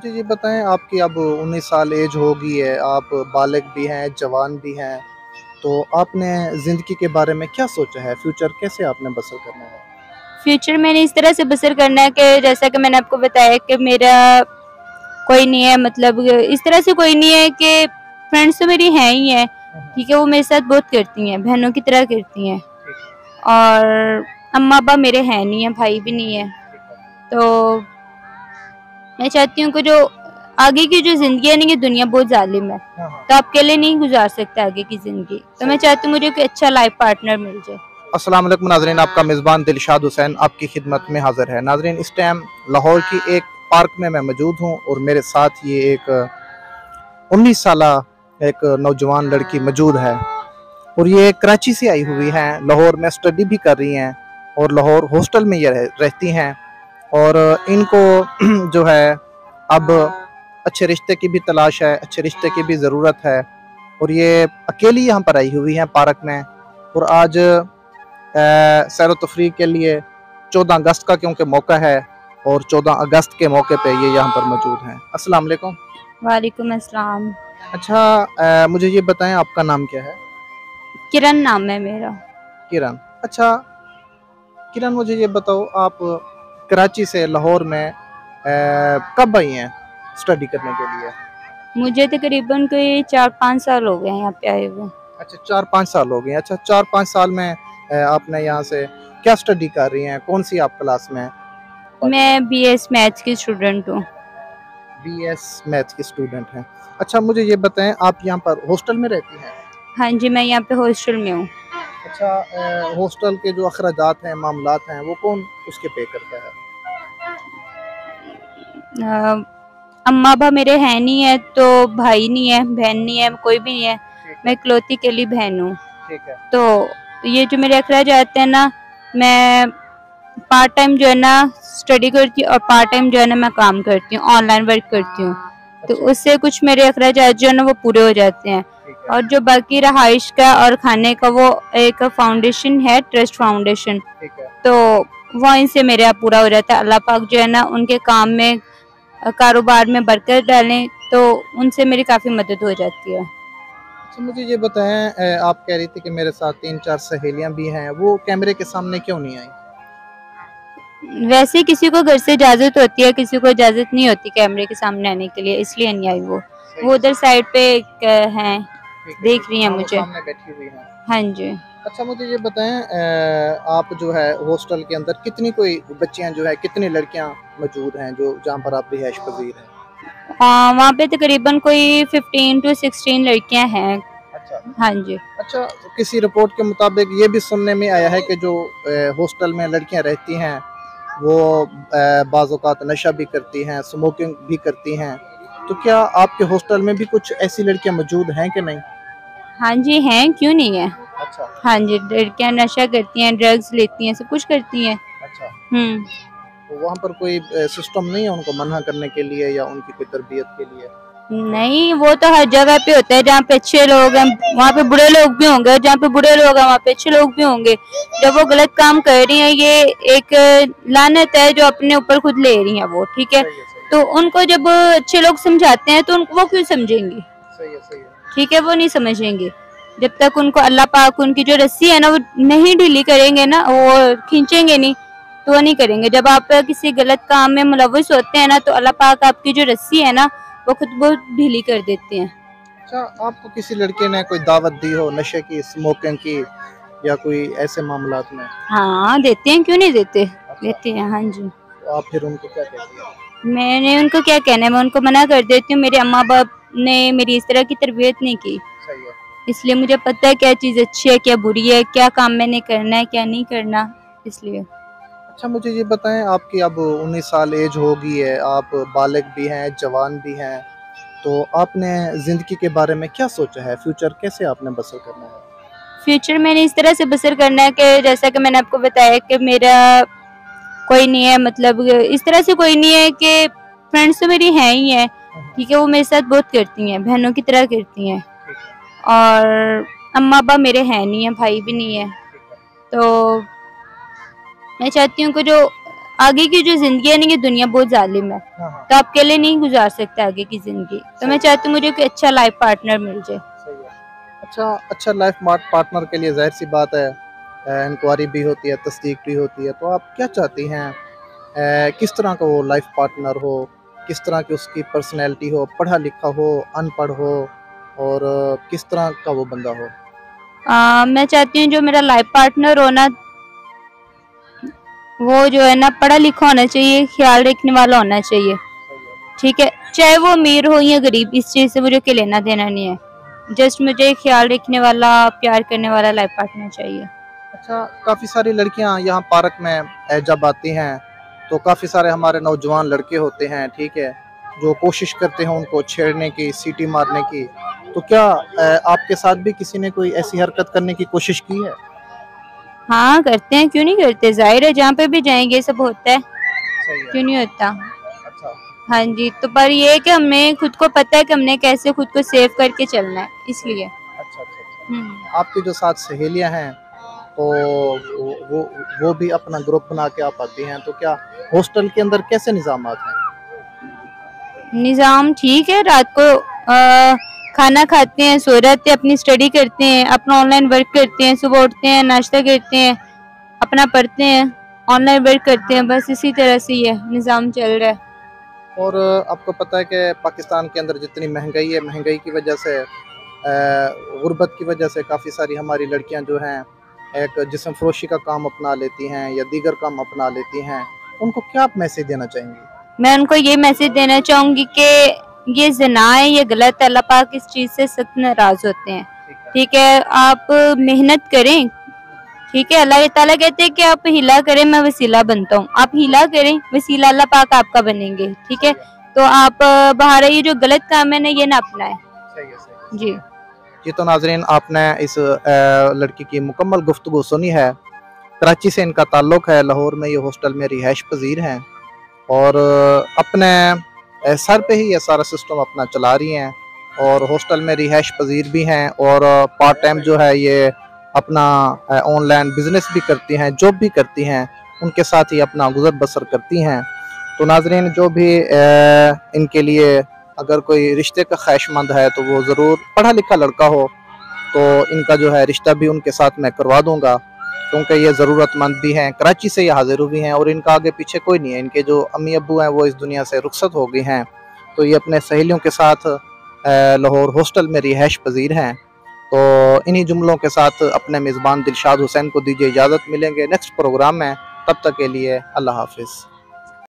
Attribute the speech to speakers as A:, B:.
A: मुझे ये बताएं, आपकी अब 19 साल एज हो गई है, आप बालिग भी हैं, जवान भी हैं, तो आपने ज़िंदगी के बारे में क्या सोचा है? फ्यूचर कैसे आपने बसर करना है?
B: फ्यूचर मैंने इस तरह से बसर करना है कि जैसा कि मैंने आपको बताया कि मेरा कोई नहीं है, मतलब इस तरह से कोई नहीं है कि फ्रेंड्स तो मेरी हैं ही हैं, ठीक है, वो मेरे साथ बहुत करती हैं, बहनों की तरह करती हैं। और अम्मा अब्बा मेरे हैं नहीं है, भाई भी नहीं है, तो मैं चाहती हूँ कि जो आगे की जो जिंदगी है ना, ये दुनिया बहुत जालिम है, तो आप अकेले नहीं गुजार सकते आगे की जिंदगी, तो मैं चाहती हूँ मुझे कोई अच्छा लाइफ पार्टनर मिल जाए।
A: अस्सलाम वालेकुम नाज़रीन, आपका मेज़बान दिलशाद हुसैन आपकी खिदमत में हाज़िर है। नाज़रीन, इस टाइम लाहौर की एक पार्क में मैं मौजूद हूँ और मेरे साथ ये एक 19 साला एक नौजवान लड़की मौजूद है और ये कराची से आई हुई हैं, लाहौर में स्टडी भी कर रही हैं और लाहौर हॉस्टल में ये रहती हैं और इनको जो है अब अच्छे रिश्ते की भी तलाश है, अच्छे रिश्ते की भी ज़रूरत है और ये अकेली यहाँ पर आई हुई हैं पार्क में। और आज सैर व तफरीह के लिए 14 अगस्त का क्योंकि मौका है और 14 अगस्त के मौके पे ये यहाँ पर मौजूद हैं। अस्सलाम वालेकुम।
B: वालेकुम अस्सलाम।
A: अच्छा, मुझे ये बताएं, आपका नाम क्या है?
B: किरण नाम है मेरा।
A: किरण। अच्छा किरण, मुझे ये बताओ, आप कराची से लाहौर में कब आई हैं स्टडी करने के लिए?
B: मुझे तकरीबन कोई 4-5 साल हो गए हैं यहाँ पे आए हुए।
A: अच्छा, 4-5 साल हो गए। अच्छा, 4-5 साल में आपने यहाँ से क्या स्टडी कर रही हैं? कौन सी आप क्लास में?
B: मैं बीएस मैथ्स की स्टूडेंट हूँ।
A: बीएस मैथ्स की स्टूडेंट हैं। अच्छा, मुझे ये बताएं, आप यहाँ पर हॉस्टल में रहती हैं?
B: हाँ जी, मैं यहाँ पे हॉस्टल में हूँ।
A: अच्छा, हॉस्टल के जो अखराजात हैं, मामलात हैं, वो कौन उसके पे करता है?
B: अम्मा अब्बा मेरे हैं नहीं है, तो भाई नहीं है, बहन नहीं है, कोई भी नहीं है, मैं इकलौती अकेली बहन हूँ।
A: ठीक है।
B: तो ये जो मेरे अखराजात हैं ना, मैं पार्ट टाइम जो है ना स्टडी करती हूँ और पार्ट टाइम जो है ना मैं काम करती हूँ, ऑनलाइन वर्क करती हूँ, तो उससे कुछ मेरे अखराजात जो है ना वो पूरे हो जाते हैं। और जो बाकी रहाइश का और खाने का वो एक फाउंडेशन है, ट्रस्ट फाउंडेशन, तो वहीं से मेरा पूरा हो जाता है। अल्लाह पाक जो है ना उनके काम में, कारोबार में बरकत डालें, तो उनसे मेरी काफ़ी मदद हो जाती है।
A: तो मुझे ये बताएं, आप कह रही थी कि मेरे साथ 3-4 सहेलियां भी हैं, वो कैमरे के सामने क्यों नहीं आई?
B: वैसे किसी को घर से इजाज़त होती है, किसी को इजाज़त नहीं होती कैमरे के सामने आने के लिए, इसलिए नहीं आई वो उधर साइड पे हैं, देख रही हैं मुझे।
A: सामने बैठी हुई हैं।
B: हाँ जी।
A: अच्छा, मुझे ये बताएं, आप जो है हॉस्टल के अंदर कितनी कोई बच्चियां जो है, कितनी लड़कियां मौजूद हैं जो जहाँ पर आप रिहाइश पजीर हैं?
B: वहाँ पे तकरीबन कोई 15 to 16 लड़कियां हैं।
A: अच्छा।
B: हाँ जी।
A: अच्छा, किसी रिपोर्ट के मुताबिक ये भी सुनने में आया है कि जो हॉस्टल में लड़कियां रहती हैं वो बाज़ औक़ात नशा भी करती हैं, स्मोकिंग भी करती हैं, तो क्या आपके हॉस्टल में भी कुछ ऐसी लड़कियां मौजूद हैं कि नहीं?
B: हाँ जी हैं, क्यों नहीं है।
A: अच्छा।
B: हाँ जी, लड़कियां नशा करती हैं, ड्रग्स लेती हैं, सब कुछ करती हैं।
A: अच्छा,
B: हम्म।
A: तो वहाँ पर कोई सिस्टम नहीं है उनको मना करने के लिए या उनकी कोई तरबियत के लिए?
B: नहीं, वो तो हर जगह पे होता है, जहाँ पे अच्छे लोग हैं वहाँ पे बुरे लोग भी होंगे, जहाँ पे बुरे लोग हैं वहाँ पे अच्छे लोग भी होंगे। जब वो गलत काम कर रही हैं, ये एक लानत है जो अपने ऊपर खुद ले रही हैं वो, ठीक है, तो उनको जब अच्छे लोग समझाते हैं तो वो क्यों समझेंगी?
A: सही है।
B: ठीक है, वो नहीं समझेंगे जब तक उनको अल्लाह पाक उनकी जो रस्सी है ना वो नहीं ढीली करेंगे ना, वो खींचेंगे नहीं, तो वो नहीं करेंगे। जब आप किसी गलत काम में मुलव्वस होते हैं ना, तो अल्लाह पाक आपकी जो रस्सी है ना वो खुद बहुत ढीली कर देते हैं।
A: अच्छा, आपको किसी लड़के ने कोई दावत दी हो नशे की, स्मोकिंग की या कोई ऐसे मामलात में?
B: हाँ देते हैं, क्यों नहीं देते, देते हैं। हाँ जी।
A: तो आप फिर उनको क्या कहती हैं?
B: मैंने उनको क्या कहना है, मैं उनको मना कर देती हूँ। मेरे अम्मा बाप ने मेरी इस तरह की तरबियत नहीं की,
A: सही है।
B: इसलिए मुझे पता है क्या चीज़ अच्छी है, क्या बुरी है, क्या काम मैंने करना है, क्या नहीं करना, इसलिए।
A: अच्छा, मुझे ये बताएं, आपकी अब 19 साल एज हो गई है, आप बालिग भी हैं, जवान भी हैं, तो आपने ज़िंदगी के बारे में क्या सोचा है? फ्यूचर कैसे आपने बसर करना है?
B: फ्यूचर मैंने इस तरह से बसर करना है कि जैसा कि मैंने आपको बताया कि मेरा कोई नहीं है, मतलब इस तरह से कोई नहीं है कि फ्रेंड्स तो मेरी हैं ही हैं, ठीक है, वो मेरे साथ बहुत करती हैं, बहनों की तरह करती हैं। और अम्मा अब्बा मेरे हैं नहीं है, भाई भी नहीं है, तो मैं चाहती हूँ कि जो आगे की जो जिंदगी है ना, ये दुनिया बहुत जालिम है, तो आप अकेले नहीं गुजार सकते आगे की जिंदगी। तो मैं चाहती हूँ मुझे कोई अच्छा लाइफ पार्टनर मिल जाए।
A: अच्छा लाइफ पार्टनर के लिए जाहिर सी बात है इंक्वायरी भी होती है, तस्दीक भी होती है। तो आप क्या चाहती हैं, किस तरह का वो लाइफ पार्टनर हो, किस तरह की उसकी पर्सनैलिटी हो, पढ़ा लिखा हो, अनपढ़ हो, और किस तरह का वो बंदा हो?
B: मैं चाहती हूँ जो मेरा लाइफ पार्टनर हो ना, वो जो है ना पढ़ा लिखा होना चाहिए, ख्याल रखने वाला होना चाहिए, ठीक है। चाहे वो अमीर हो या गरीब, इस चीज़ से मुझे कोई लेना देना नहीं है। जस्ट मुझे ख्याल रखने वाला, प्यार करने वाला लाइफ पार्टनर चाहिए।
A: अच्छा, काफ़ी सारी लड़कियां यहाँ पार्क में जब आती हैं तो काफ़ी सारे हमारे नौजवान लड़के होते हैं, ठीक है, जो कोशिश करते हैं उनको छेड़ने की, सीटी मारने की। तो क्या आपके साथ भी किसी ने कोई ऐसी हरकत करने की कोशिश की है?
B: हाँ करते हैं, क्यों नहीं करते, जाहिर है जहाँ पे भी जाएंगे ये सब होता है,
A: सही है।
B: क्यों नहीं होता।
A: अच्छा।
B: हाँ जी, तो पर ये है कि हमें खुद को पता है कि हमने कैसे खुद को सेव करके चलना है, इसलिए।
A: अच्छा। आपकी जो साथ सहेलियां हैं तो वो भी अपना ग्रुप बना के आप आती हैं, तो क्या हॉस्टल के अंदर कैसे निजामात हैं?
B: निज़ाम ठीक है, रात को खाना खाते हैं, सो जाते हैं, अपनी स्टडी करते हैं, अपना ऑनलाइन वर्क करते हैं, सुबह उठते हैं, नाश्ता करते हैं, अपना पढ़ते हैं, ऑनलाइन वर्क करते हैं, बस इसी तरह से ये निज़ाम चल रहा है।
A: और आपको पता है कि पाकिस्तान के अंदर जितनी महंगाई है, महंगाई की वजह से, गुर्बत की वजह से काफ़ी सारी हमारी लड़कियां जो हैं एक जिस्म फरोशी का काम अपना लेती हैं या दीगर काम अपना लेती हैं। उनको क्या आप मैसेज देना चाहेंगी?
B: मैं उनको ये मैसेज देना चाहूँगी कि ये ज़िना है, ये गलत है, अल्लाह पाक इस चीज़ से सख्त नाराज़ होते हैं, ठीक है। आप मेहनत करें, ठीक है। अल्लाह ताला कहते हैं कि आप हिला करें, मैं वसीला बनता हूँ। आप हिला करें, वसीला अल्लाह पाक आपका बनेंगे, ठीक है। तो आप बाहर ये जो गलत काम है ना, ये ना अपनाएं। जी
A: जी, तो नाजरीन, आपने इस लड़की की मुकम्मल गुफ्तगू सुनी है। कराची से इनका ताल्लुक़ है, लाहौर में ये हॉस्टल में रिहाइश पजीर हैं और अपने सर पे ही ये सारा सिस्टम अपना चला रही हैं और हॉस्टल में रिहाइश पजीर भी हैं और पार्ट टाइम जो है ये अपना ऑनलाइन बिजनेस भी करती हैं, जॉब भी करती हैं, उनके साथ ही अपना गुजर बसर करती हैं। तो नाजरीन, जो भी इनके लिए अगर कोई रिश्ते का ख्वाहिशमंद है तो वो ज़रूर पढ़ा लिखा लड़का हो तो इनका जो है रिश्ता भी उनके साथ मैं करवा दूंगा, क्योंकि ये ज़रूरतमंद भी हैं, कराची से ये हाजिर भी हैं और इनका आगे पीछे कोई नहीं है। इनके जो अम्मी अब्बू हैं वो इस दुनिया से रुखसत हो गए हैं, तो ये अपने सहेलियों के साथ लाहौर हॉस्टल में रिहाइश पजीर हैं। तो इन्हीं जुमलों के साथ अपने मेज़बान दिलशाद हुसैन को दीजिए इजाज़त। मिलेंगे नेक्स्ट प्रोग्राम में, तब तक के लिए अल्लाह हाफिज़।